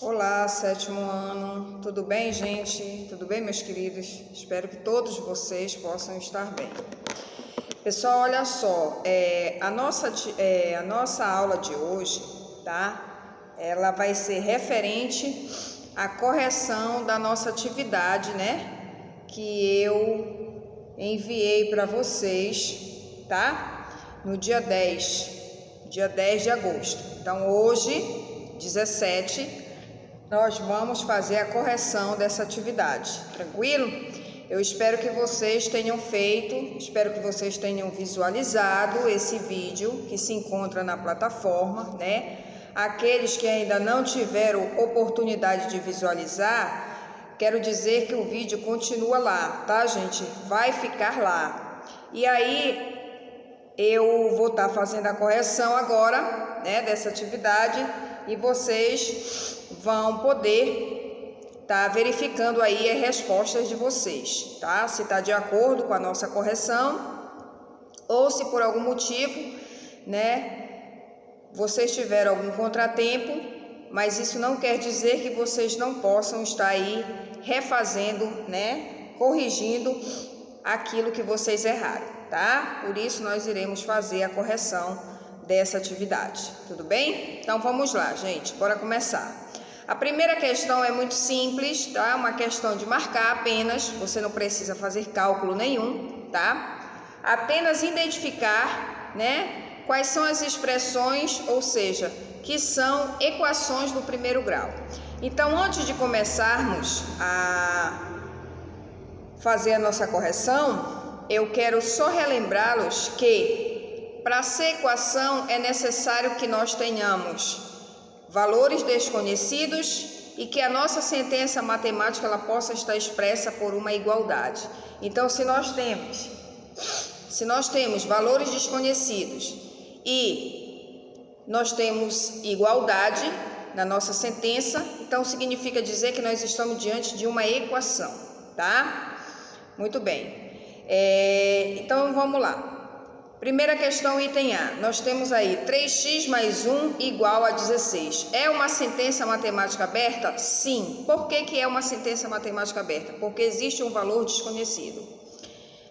Olá, sétimo ano, tudo bem, gente? Tudo bem, meus queridos? Espero que todos vocês possam estar bem. Pessoal, olha só, a nossa aula de hoje, tá? Ela vai ser referente à correção da nossa atividade, né? Que eu enviei para vocês, tá? No dia 10 de agosto. Então, hoje, 17, nós vamos fazer a correção dessa atividade, tranquilo? Eu espero que vocês tenham feito, espero que vocês tenham visualizado esse vídeo que se encontra na plataforma, né? Aqueles que ainda não tiveram oportunidade de visualizar, quero dizer que o vídeo continua lá, tá, gente? Vai ficar lá. E aí, eu vou estar fazendo a correção agora, né, dessa atividade, e vocês vão poder estar verificando aí as respostas de vocês, tá? Se está de acordo com a nossa correção ou se por algum motivo, né, vocês tiveram algum contratempo, mas isso não quer dizer que vocês não possam estar aí refazendo, né, corrigindo aquilo que vocês erraram, tá? Por isso nós iremos fazer a correção dessa atividade, tudo bem? Então vamos lá, gente, bora começar. A primeira questão é muito simples, tá? Uma questão de marcar apenas, você não precisa fazer cálculo nenhum, tá? Apenas identificar, né, quais são as expressões, ou seja, que são equações do primeiro grau. Então, antes de começarmos a fazer a nossa correção, eu quero só relembrá-los que para ser equação é necessário que nós tenhamos valores desconhecidos e que a nossa sentença matemática ela possa estar expressa por uma igualdade. Então, se nós temos valores desconhecidos e nós temos igualdade na nossa sentença, então significa dizer que nós estamos diante de uma equação, tá? Muito bem. Então, vamos lá. Primeira questão, item A. Nós temos aí 3x mais 1 igual a 16. É uma sentença matemática aberta? Sim. Por que é uma sentença matemática aberta? Porque existe um valor desconhecido,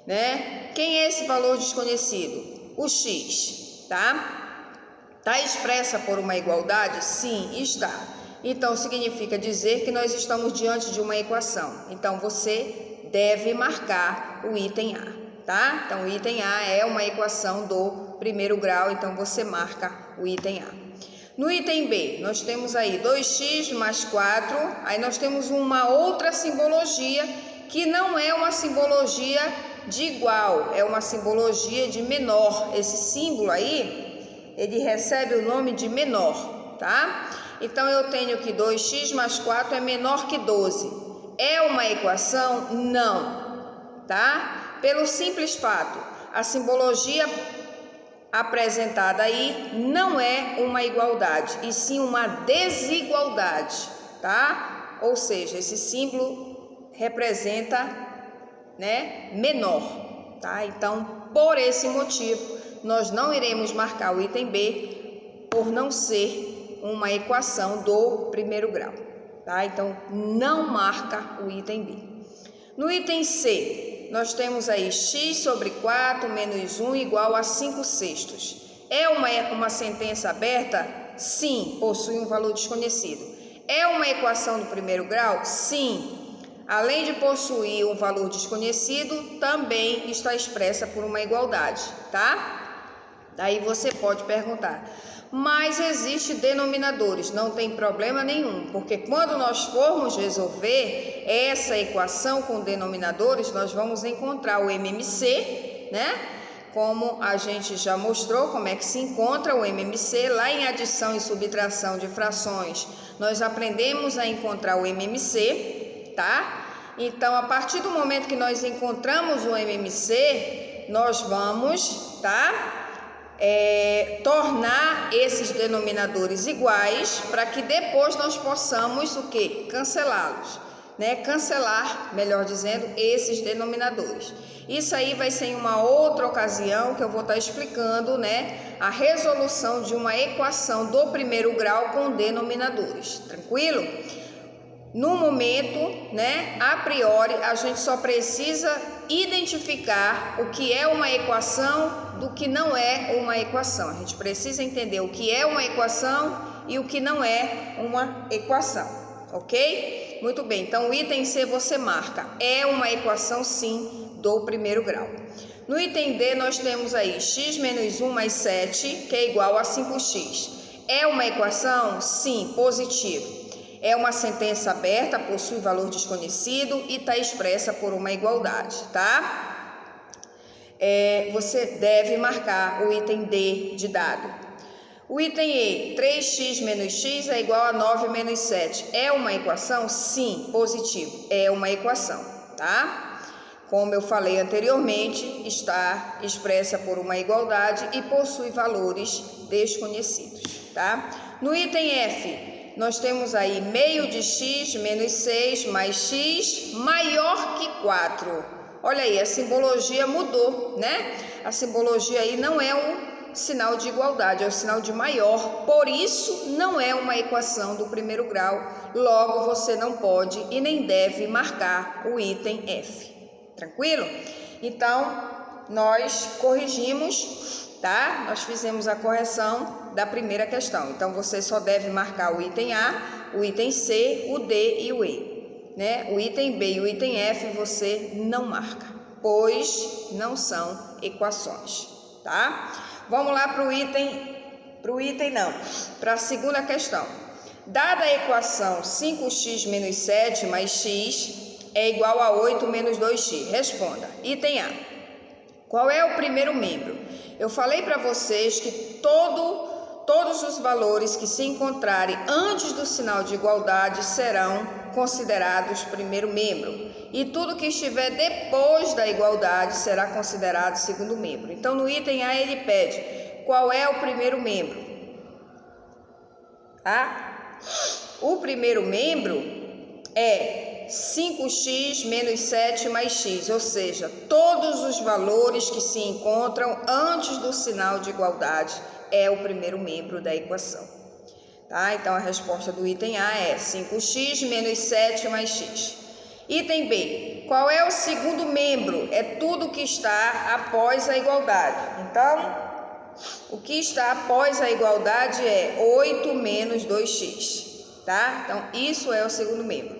né? Quem é esse valor desconhecido? O x, tá? Está expressa por uma igualdade? Sim, está. Então, significa dizer que nós estamos diante de uma equação. Então, você deve marcar o item A. Tá? Então, o item A é uma equação do primeiro grau, então você marca o item A. No item B, nós temos aí 2x mais 4, aí nós temos uma outra simbologia que não é uma simbologia de igual, é uma simbologia de menor. Esse símbolo aí, ele recebe o nome de menor, tá? Então, eu tenho que 2x mais 4 é menor que 12. É uma equação? Não, tá? Pelo simples fato, a simbologia apresentada aí não é uma igualdade, e sim uma desigualdade, tá? Ou seja, esse símbolo representa, né, menor, tá? Então, por esse motivo, nós não iremos marcar o item B por não ser uma equação do primeiro grau, tá? Então, não marca o item B. No item C, nós temos aí x sobre 4 menos 1 igual a 5/6. É uma sentença aberta? Sim, possui um valor desconhecido. É uma equação do primeiro grau? Sim. Além de possuir um valor desconhecido, também está expressa por uma igualdade, tá? Daí você pode perguntar, mas existe denominadores? Não tem problema nenhum, porque quando nós formos resolver essa equação com denominadores, nós vamos encontrar o MMC, né? Como a gente já mostrou como é que se encontra o MMC, lá em adição e subtração de frações, nós aprendemos a encontrar o MMC, tá? Então, a partir do momento que nós encontramos o MMC, nós vamos, tá? Tornar esses denominadores iguais para que depois nós possamos o quê? Cancelá-los. né, cancelar, melhor dizendo, esses denominadores. Isso aí vai ser em uma outra ocasião que eu vou estar explicando, né, a resolução de uma equação do primeiro grau com denominadores, tranquilo? No momento, né, a priori, a gente só precisa identificar o que é uma equação do que não é uma equação. A gente precisa entender o que é uma equação e o que não é uma equação, ok? Muito bem, então o item C você marca, é uma equação sim do primeiro grau. No item D nós temos aí x menos 1 mais 7, que é igual a 5x. É uma equação? Sim, positivo. É uma sentença aberta, possui valor desconhecido e está expressa por uma igualdade, tá? Você deve marcar o item D de dado. O item E, 3x menos x é igual a 9 menos 7. É uma equação? Sim, positivo. É uma equação, tá? Como eu falei anteriormente, está expressa por uma igualdade e possui valores desconhecidos, tá? No item F, nós temos aí meio de x menos 6 mais x maior que 4. Olha aí, a simbologia mudou, né? A simbologia aí não é um sinal de igualdade, é o sinal de maior. Por isso, não é uma equação do primeiro grau. Logo, você não pode e nem deve marcar o item F. Tranquilo? Então, nós corrigimos, tá? Nós fizemos a correção da primeira questão. Então, você só deve marcar o item A, o item C, o D e o E, né? O item B e o item F você não marca, pois não são equações, tá? Vamos lá para a segunda questão. Dada a equação 5x menos 7 mais x é igual a 8 menos 2x. Responda. Item A. Qual é o primeiro membro? Eu falei para vocês que todos os valores que se encontrarem antes do sinal de igualdade serão considerados primeiro membro. E tudo que estiver depois da igualdade será considerado segundo membro. Então, no item A, ele pede qual é o primeiro membro. O primeiro membro é 5x menos 7 mais x, ou seja, todos os valores que se encontram antes do sinal de igualdade é o primeiro membro da equação. Tá? Então, a resposta do item A é 5x menos 7 mais x. Item B, qual é o segundo membro? É tudo que está após a igualdade. Então, o que está após a igualdade é 8 menos 2x. Tá? Então, isso é o segundo membro.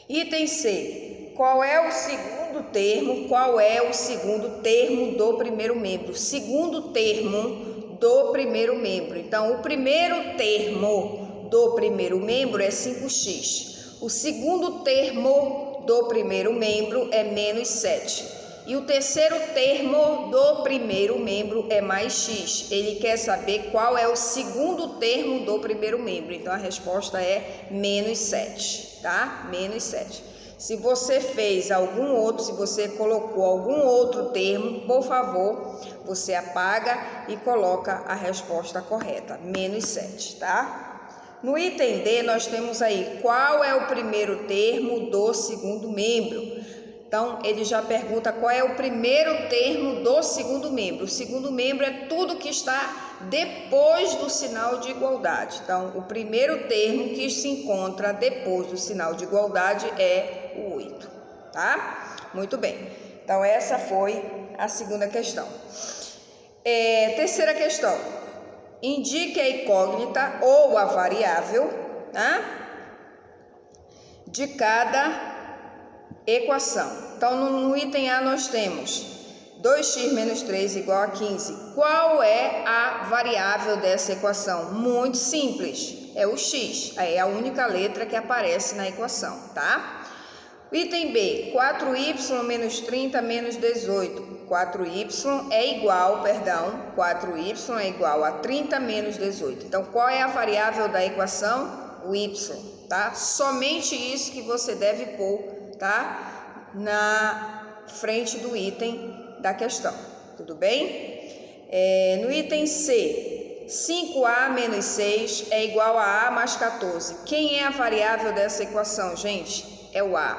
Item C, qual é o segundo termo? Qual é o segundo termo do primeiro membro? Segundo termo do primeiro membro. Então, o primeiro termo do primeiro membro é 5x. O segundo termo do primeiro membro é menos 7. E o terceiro termo do primeiro membro é mais x. Ele quer saber qual é o segundo termo do primeiro membro. Então, a resposta é menos 7, tá? Menos 7. Se você fez algum outro, se você colocou algum outro termo, por favor, você apaga e coloca a resposta correta, menos 7, tá? No item D, nós temos aí qual é o primeiro termo do segundo membro. Então, ele já pergunta qual é o primeiro termo do segundo membro. O segundo membro é tudo que está depois do sinal de igualdade. Então, o primeiro termo que se encontra depois do sinal de igualdade é o 8, tá? Muito bem. Então, essa foi a segunda questão. Terceira questão. Indique a incógnita ou a variável, tá? De cada equação. Então, no item A nós temos 2x menos 3 igual a 15. Qual é a variável dessa equação? Muito simples, é o x. É a única letra que aparece na equação, tá? Item B, 4y menos 30 menos 18. 4y é igual a 30 menos 18. Então, qual é a variável da equação? O y, tá? Somente isso que você deve pôr, tá? Na frente do item da questão, tudo bem? No item C, 5A menos 6 é igual a A mais 14. Quem é a variável dessa equação, gente? É o A,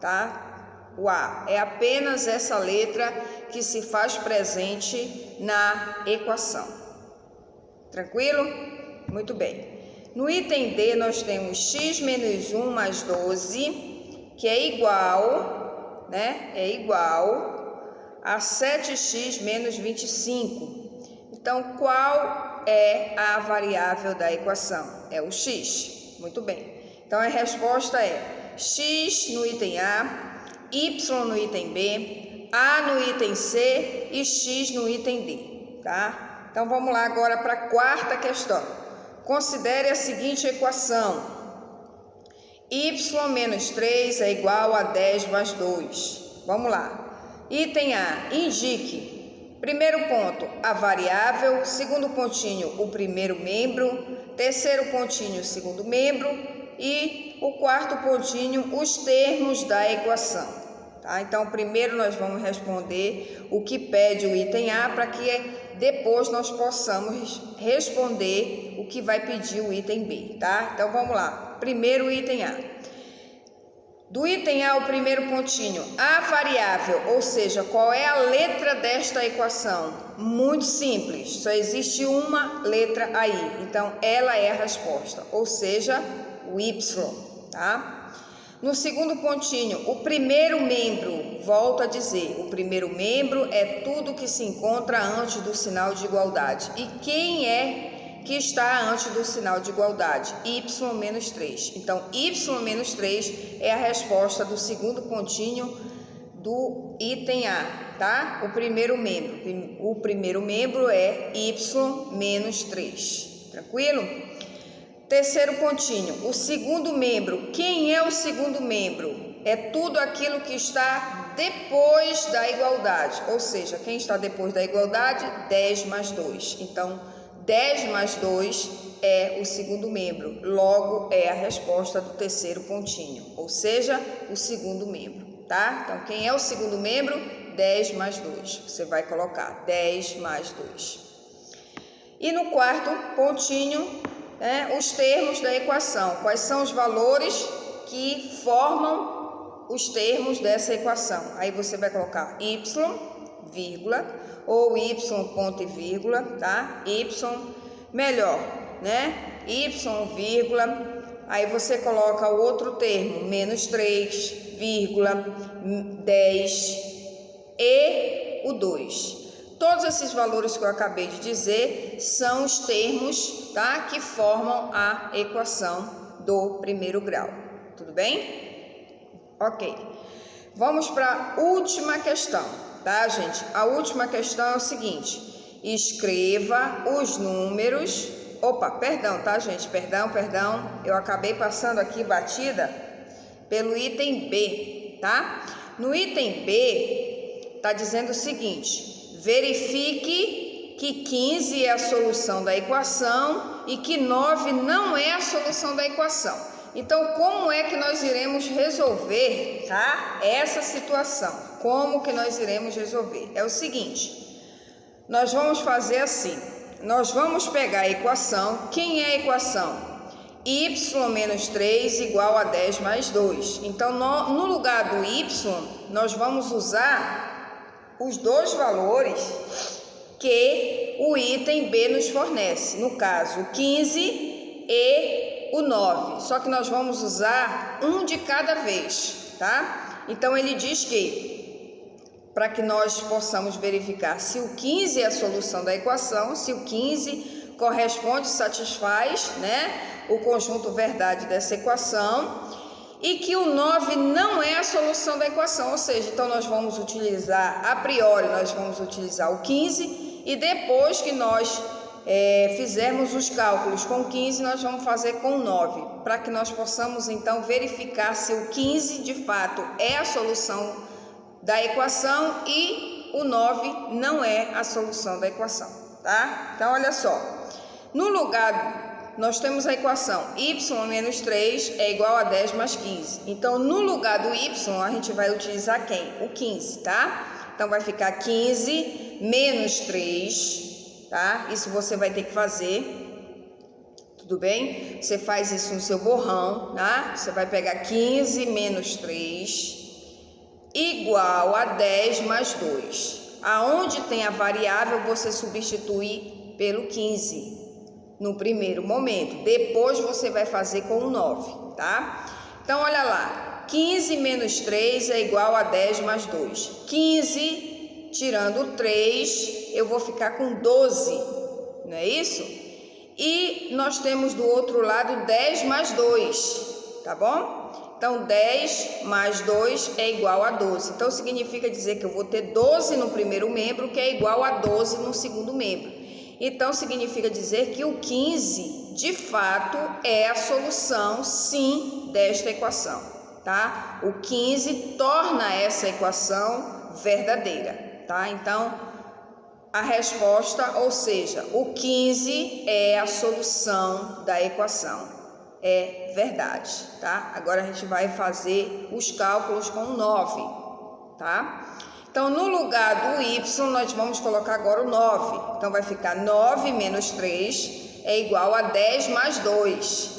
tá? O A é apenas essa letra que se faz presente na equação. Tranquilo? Muito bem. No item D, nós temos x menos 1 mais 12, que é igual, né? É igual a 7x menos 25. Então, qual é a variável da equação? É o x. Muito bem. Então, a resposta é x no item A, y no item B, A no item C e x no item D, tá? Então, vamos lá agora para a quarta questão. Considere a seguinte equação. Y menos 3 é igual a 10 mais 2. Vamos lá. Item A, indique. Primeiro ponto, a variável. Segundo pontinho, o primeiro membro. Terceiro pontinho, o segundo membro. E o quarto pontinho, os termos da equação. Tá? Então, primeiro nós vamos responder o que pede o item A, para que depois nós possamos responder o que vai pedir o item B. Tá? Então, vamos lá. Primeiro, o item A. Do item A, o primeiro pontinho, a variável, ou seja, qual é a letra desta equação? Muito simples, só existe uma letra aí, então ela é a resposta, ou seja, o Y, tá? No segundo pontinho, o primeiro membro, volto a dizer, o primeiro membro é tudo que se encontra antes do sinal de igualdade. E quem é que está antes do sinal de igualdade? Y menos 3. Então, Y menos 3 é a resposta do segundo pontinho do item A, tá? O primeiro membro. O primeiro membro é Y menos 3. Tranquilo? Terceiro pontinho. O segundo membro. Quem é o segundo membro? É tudo aquilo que está depois da igualdade. Ou seja, quem está depois da igualdade? 10 mais 2. Então, 10 mais 2 é o segundo membro, logo é a resposta do terceiro pontinho, ou seja, o segundo membro, tá? Então, quem é o segundo membro? 10 mais 2, você vai colocar 10 mais 2. E no quarto pontinho, os termos da equação, quais são os valores que formam os termos dessa equação? Aí você vai colocar y, vírgula, ou y ponto e vírgula, tá? Y, melhor, né? Y, vírgula, aí você coloca o outro termo, menos 3, vírgula, 10 e o 2. Todos esses valores que eu acabei de dizer são os termos, tá? Que formam a equação do primeiro grau. Tudo bem? Ok. Vamos para a última questão. Tá, gente? A última questão é o seguinte: escreva os números. Opa, perdão, tá, gente? Perdão. Eu acabei passando aqui batida pelo item B, tá? No item B, tá dizendo o seguinte: verifique que 15 é a solução da equação e que 9 não é a solução da equação. Então, como é que nós iremos resolver, tá, essa situação? Como que nós iremos resolver? É o seguinte, nós vamos fazer assim, nós vamos pegar a equação. Quem é a equação? Y menos 3 igual a 10 mais 2. Então, no lugar do Y, nós vamos usar os dois valores que o item B nos fornece. No caso, o 15 e o 9, só que nós vamos usar um de cada vez, tá? Então, ele diz que, para que nós possamos verificar se o 15 é a solução da equação, se o 15 corresponde, satisfaz, né, o conjunto verdade dessa equação, e que o 9 não é a solução da equação, ou seja, então nós vamos utilizar, a priori, nós vamos utilizar o 15, e depois que nós fizermos os cálculos com 15, nós vamos fazer com 9, para que nós possamos então verificar se o 15 de fato é a solução da equação e o 9 não é a solução da equação, tá? Então, olha só, no lugar, nós temos a equação y menos 3 é igual a 10 mais 15, então no lugar do y a gente vai utilizar quem? O 15, tá? Então vai ficar 15 menos 3 tá? Isso você vai ter que fazer. Tudo bem? Você faz isso no seu borrão, tá? Você vai pegar 15 menos 3 igual a 10 mais 2. Aonde tem a variável, você substitui pelo 15 no primeiro momento. Depois você vai fazer com o 9, tá? Então, olha lá. 15 menos 3 é igual a 10 mais 2. 15, tirando 3, eu vou ficar com 12, não é isso? E nós temos do outro lado 10 mais 2, tá bom? Então, 10 mais 2 é igual a 12. Então, significa dizer que eu vou ter 12 no primeiro membro, que é igual a 12 no segundo membro. Então, significa dizer que o 15, de fato, é a solução, sim, desta equação, tá? O 15 torna essa equação verdadeira, tá? Então, a resposta, ou seja, o 15 é a solução da equação. É verdade, tá? Agora a gente vai fazer os cálculos com o 9, tá? Então, no lugar do y, nós vamos colocar agora o 9. Então, vai ficar 9 menos 3 é igual a 10 mais 2.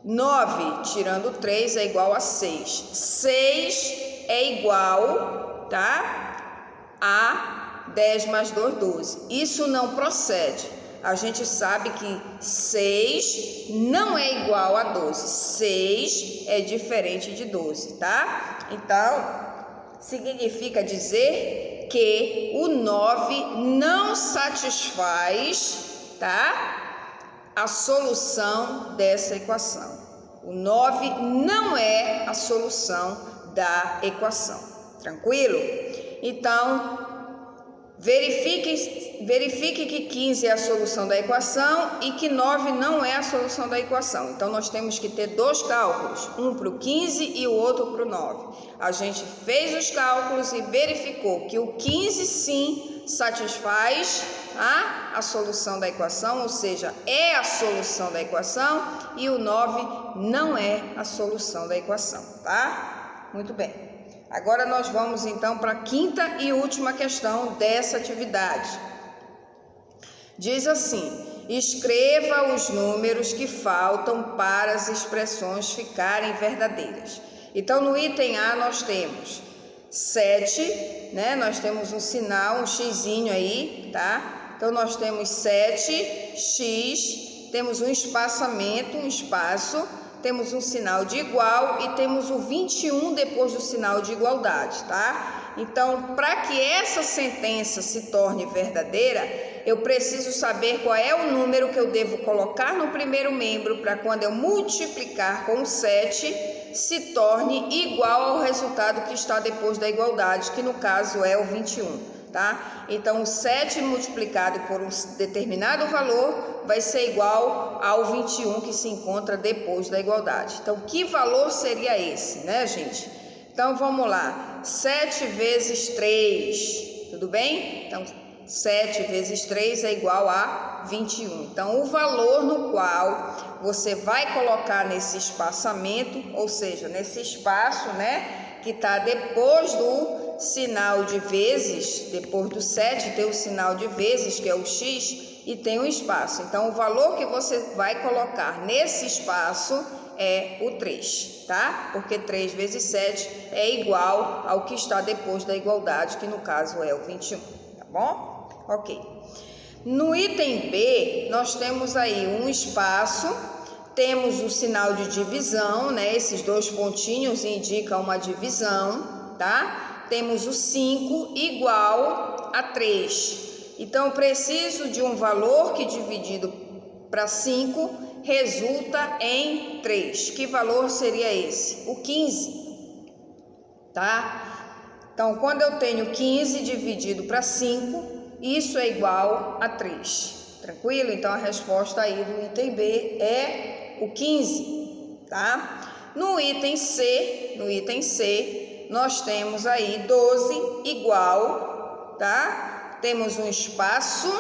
9 tirando 3 é igual a 6. 6 é igual, tá? A 10 mais 2, 12. Isso não procede. A gente sabe que 6 não é igual a 12. 6 é diferente de 12, tá? Então, significa dizer que o 9 não satisfaz, tá? A solução dessa equação. O 9 não é a solução da equação. Tranquilo? Então, verifique que 15 é a solução da equação e que 9 não é a solução da equação. Então, nós temos que ter dois cálculos, um para o 15 e o outro para o 9. A gente fez os cálculos e verificou que o 15 sim satisfaz a solução da equação, ou seja, é a solução da equação, e o 9 não é a solução da equação, tá? Muito bem. Agora nós vamos então para a quinta e última questão dessa atividade. Diz assim: escreva os números que faltam para as expressões ficarem verdadeiras. Então, no item A nós temos 7, né? Nós temos um sinal, um xizinho aí, tá? Então, nós temos 7x, temos um espaçamento, um espaço, temos um sinal de igual e temos o 21 depois do sinal de igualdade, tá? Então, para que essa sentença se torne verdadeira, eu preciso saber qual é o número que eu devo colocar no primeiro membro para quando eu multiplicar com 7, se torne igual ao resultado que está depois da igualdade, que no caso é o 21. Tá? Então, o 7 multiplicado por um determinado valor vai ser igual ao 21 que se encontra depois da igualdade. Então, que valor seria esse, né, gente? Então, vamos lá. 7 vezes 3, tudo bem? Então, 7 vezes 3 é igual a 21. Então, o valor no qual você vai colocar nesse espaçamento, ou seja, nesse espaço, né, que está depois do sinal de vezes, depois do 7 tem o sinal de vezes, que é o x, e tem um espaço. Então, o valor que você vai colocar nesse espaço é o 3, tá? Porque 3 vezes 7 é igual ao que está depois da igualdade, que no caso é o 21, tá bom? Ok. No item B, nós temos aí um espaço, temos o sinal de divisão, né? Esses dois pontinhos indicam uma divisão, tá? Temos o 5 igual a 3. Então, eu preciso de um valor que dividido para 5 resulta em 3. Que valor seria esse? O 15, tá? Então, quando eu tenho 15 dividido para 5, isso é igual a 3. Tranquilo? Então, a resposta aí do item B é o 15, tá? No item C, nós temos aí 12 igual, tá? Temos um espaço,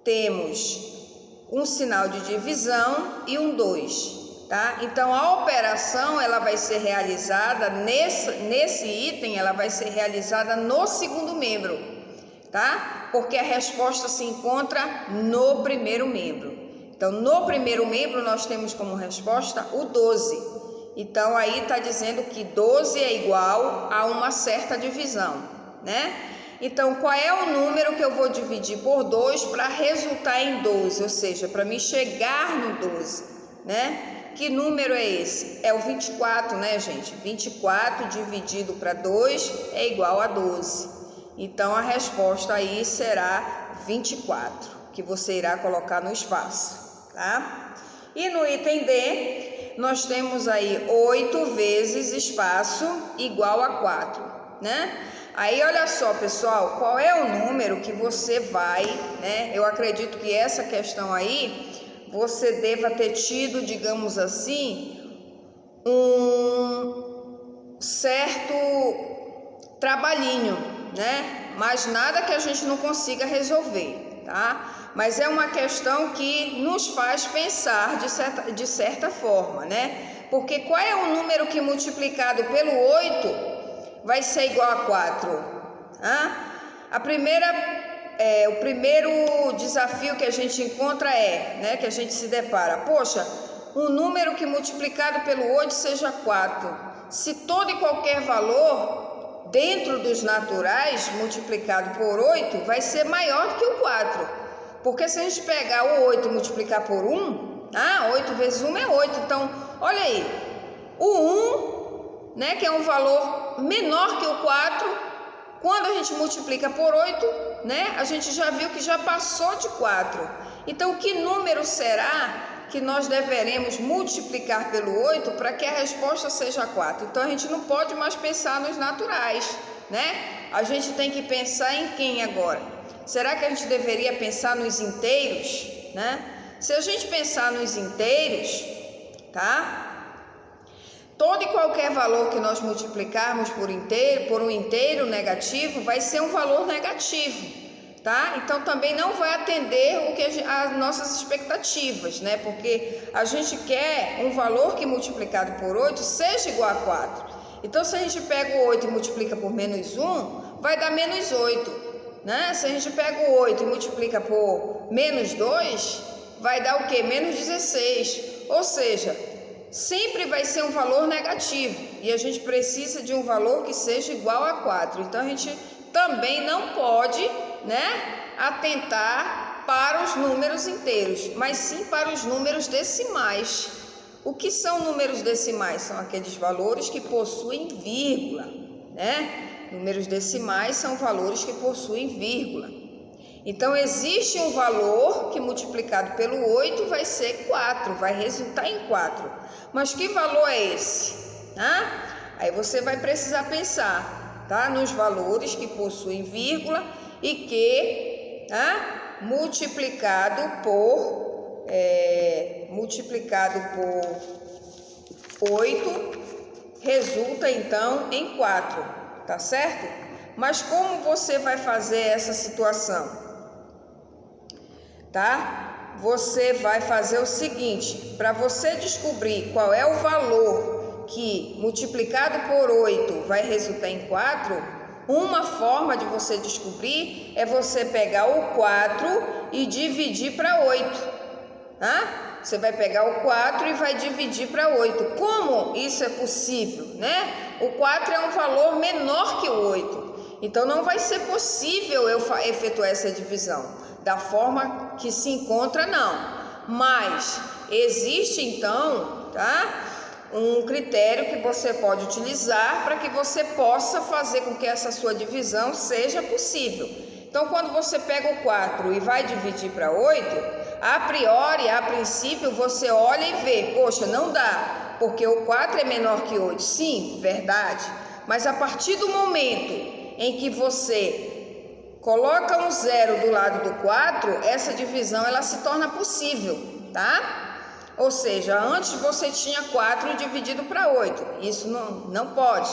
temos um sinal de divisão e um 2, tá? Então, a operação, ela vai ser realizada, nesse item, ela vai ser realizada no segundo membro. tá? Porque a resposta se encontra no primeiro membro. Então, no primeiro membro, nós temos como resposta o 12. Então, aí está dizendo que 12 é igual a uma certa divisão, né? Então, qual é o número que eu vou dividir por 2 para resultar em 12? Ou seja, para mim chegar no 12, né? Que número é esse? É o 24, né, gente? 24 dividido para 2 é igual a 12. Então, a resposta aí será 24, que você irá colocar no espaço, tá? E no item D, nós temos aí 8 vezes espaço igual a 4, né? Aí, olha só, pessoal, qual é o número que você vai, né? Eu acredito que essa questão aí, você deva ter tido, digamos assim, um certo trabalhinho, né? Mas nada que a gente não consiga resolver, tá? Mas é uma questão que nos faz pensar de certa forma, né? Porque qual é o número que multiplicado pelo 8 vai ser igual a 4? O primeiro desafio que a gente encontra né, que a gente se depara, poxa, um número que multiplicado pelo 8 seja 4. Se todo e qualquer valor dentro dos naturais multiplicado por 8 vai ser maior do que o 4. Porque se a gente pegar o 8 e multiplicar por 1, 8 vezes 1 é 8. Então, olha aí, o 1, né, que é um valor menor que o 4, quando a gente multiplica por 8, né, a gente já viu que já passou de 4. Então, que número será que nós deveremos multiplicar pelo 8 para que a resposta seja 4? Então, a gente não pode mais pensar nos naturais, né? A gente tem que pensar em quem agora? Será que a gente deveria pensar nos inteiros, né? Se a gente pensar nos inteiros, tá? Todo e qualquer valor que nós multiplicarmos por um inteiro negativo vai ser um valor negativo, tá? Então também não vai atender as nossas expectativas, né? Porque a gente quer um valor que multiplicado por 8 seja igual a 4. Então se a gente pega o 8 e multiplica por menos 1, vai dar menos 8. Né? Se a gente pega o 8 e multiplica por menos 2, vai dar o quê? Menos 16. Ou seja, sempre vai ser um valor negativo. E a gente precisa de um valor que seja igual a 4. Então, a gente também não pode, né, atentar para os números inteiros, mas sim para os números decimais. O que são números decimais? São aqueles valores que possuem vírgula, né? Números decimais são valores que possuem vírgula. Então, existe um valor que multiplicado pelo 8 vai ser 4, vai resultar em 4. Mas que valor é esse? Aí você vai precisar pensar, tá? Nos valores que possuem vírgula e que multiplicado por 8 resulta então em 4. Tá certo? Mas como você vai fazer essa situação? Tá? Você vai fazer o seguinte, para você descobrir qual é o valor que multiplicado por 8 vai resultar em 4, uma forma de você descobrir é você pegar o 4 e dividir para 8. Você vai pegar o 4 e vai dividir para 8. Como isso é possível, né? O 4 é um valor menor que o 8. Então, não vai ser possível eu efetuar essa divisão da forma que se encontra, não. Mas existe, então, tá? Um critério que você pode utilizar para que você possa fazer com que essa sua divisão seja possível. Então, quando você pega o 4 e vai dividir para 8... a priori, a princípio, você olha e vê, poxa, não dá, porque o 4 é menor que 8. Sim, verdade. Mas a partir do momento em que você coloca um 0 do lado do 4, essa divisão ela se torna possível, tá? Ou seja, antes você tinha 4 dividido para 8. Isso não pode,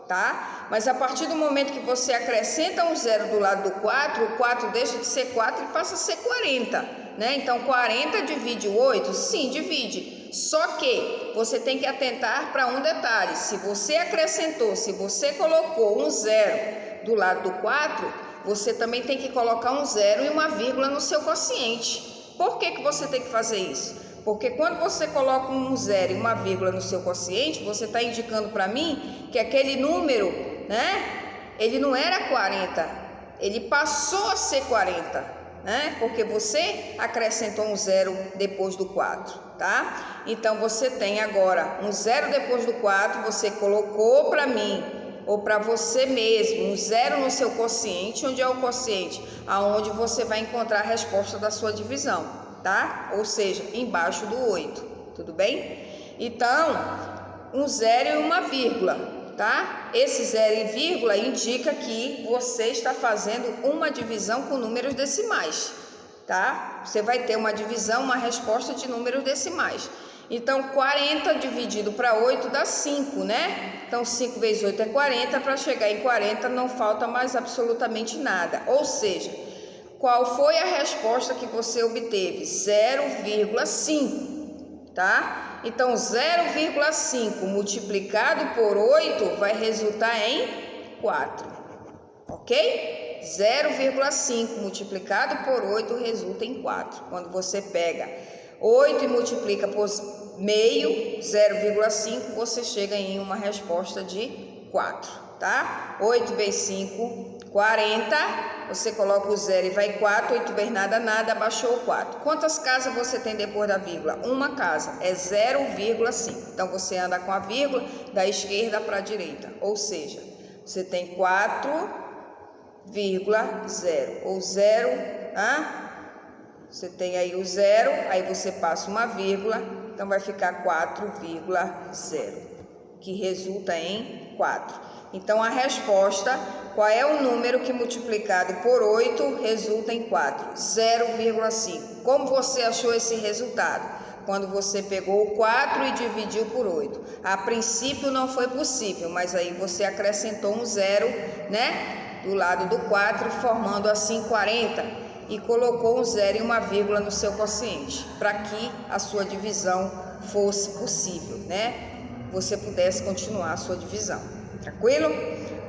tá? Mas a partir do momento que você acrescenta um 0 do lado do 4, o 4 deixa de ser 4 e passa a ser 40. Né? Então, 40 divide o 8? Sim, divide. Só que você tem que atentar para um detalhe. Se você acrescentou, se você colocou um 0 do lado do 4, você também tem que colocar um 0 e uma vírgula no seu quociente. Por que que você tem que fazer isso? Porque quando você coloca um 0 e uma vírgula no seu quociente, você está indicando para mim que aquele número, né, ele não era 40, ele passou a ser 40, né, porque você acrescentou um 0 depois do 4, tá? Então você tem agora um 0 depois do 4, você colocou para mim, ou para você mesmo, um 0 no seu quociente. Onde é o quociente? Aonde você vai encontrar a resposta da sua divisão, tá? Ou seja, embaixo do 8, tudo bem? Então, um 0 e uma vírgula, tá? Esse 0 e vírgula indica que você está fazendo uma divisão com números decimais, tá? Você vai ter uma divisão, uma resposta de números decimais. Então, 40 dividido para 8 dá 5, né? Então, 5 vezes 8 é 40. Para chegar em 40 não falta mais absolutamente nada. Ou seja, qual foi a resposta que você obteve? 0,5, tá? Então, 0,5 multiplicado por 8 vai resultar em 4, ok? 0,5 multiplicado por 8 resulta em 4. Quando você pega 8 e multiplica por meio, 0,5, você chega em uma resposta de 4, tá? 8 vezes 5, 40, você coloca o 0 e vai 4, 8 vezes nada, nada, abaixou o 4. Quantas casas você tem depois da vírgula? Uma casa, é 0,5. Então, você anda com a vírgula da esquerda para a direita, ou seja, você tem 4,0, ou 0, tá? Você tem aí o 0, aí você passa uma vírgula, então vai ficar 4,0, que resulta em 4. Então, a resposta, qual é o número que multiplicado por 8 resulta em 4? 0,5. Como você achou esse resultado? Quando você pegou o 4 e dividiu por 8. A princípio não foi possível, mas aí você acrescentou um 0, né, do lado do 4, formando assim 40. E colocou um 0 e uma vírgula no seu quociente, para que a sua divisão fosse possível, né? Você pudesse continuar a sua divisão. Tranquilo?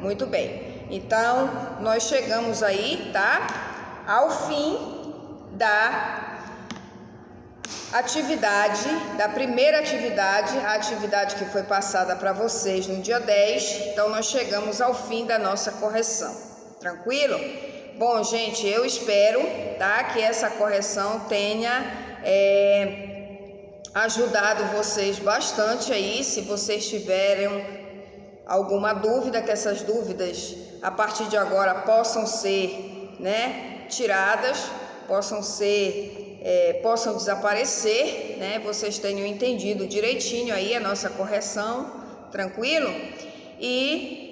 Muito bem. Então, nós chegamos aí, tá? Ao fim da atividade, da primeira atividade, a atividade que foi passada para vocês no dia 10. Então, nós chegamos ao fim da nossa correção. Tranquilo? Bom, gente, eu espero, tá, que essa correção tenha ajudado vocês bastante aí. Se vocês tiverem alguma dúvida, que essas dúvidas a partir de agora possam ser, né, tiradas, possam desaparecer, né? Vocês tenham entendido direitinho aí a nossa correção, tranquilo? E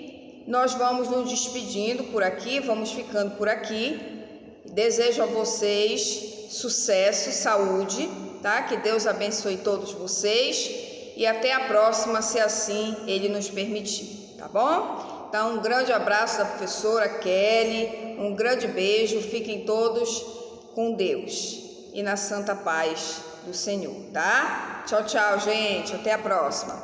nós vamos nos despedindo por aqui, vamos ficando por aqui. Desejo a vocês sucesso, saúde, tá? Que Deus abençoe todos vocês e até a próxima, se assim Ele nos permitir, tá bom? Então, um grande abraço da professora Kelly, um grande beijo, fiquem todos com Deus e na santa paz do Senhor, tá? Tchau, tchau, gente, até a próxima.